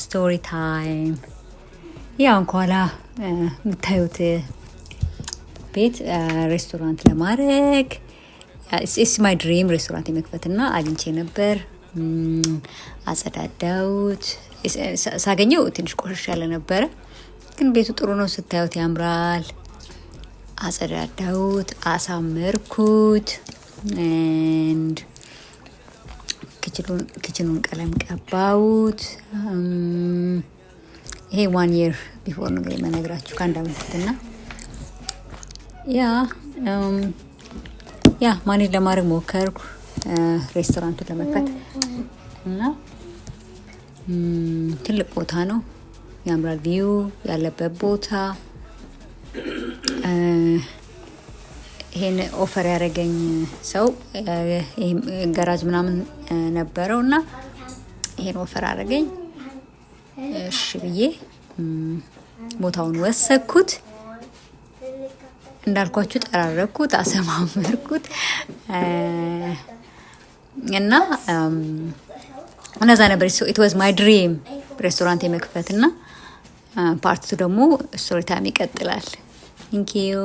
story time. ያው እንኳን የምታዩት ቤት ሬስቶራንት ለማድረግ it's my dream ሬስቶራንት የመክፈትና አግኝቼ ነበር። አጸዳዳውት ሳገኘው ትንሽ ቆሽሽ ያለ ነበረ፣ ግን ቤቱ ጥሩ ነው፣ ስታዩት ያምራል። አጸዳዳውት፣ አሳመርኩት and ኪችኑን ቀለም ቀባውት። ይሄ 1 year before ነው እንግዲህ መነግራችሁ ከአንድ አመት በፊትና ያ ማኔጅ ለማድረግ ሞከርኩ ሬስቶራንቱን ለመክፈት እና ትልቅ ቦታ ነው፣ ያምራል ቪው ያለበት ቦታ። ይሄን ኦፈር ያደረገኝ ሰው ገራጅ ምናምን ነበረው እና ይሄን ኦፈር አደረገኝ። እሺ ብዬ ቦታውን ወሰድኩት። እንዳልኳችሁ ጠራረኩት፣ አሰማመርኩት እና እነዛ ነበር። it was my dream ሬስቶራንት የመክፈት እና ፓርት 2 ደግሞ ስቶሪ ታይም ይቀጥላል። thank you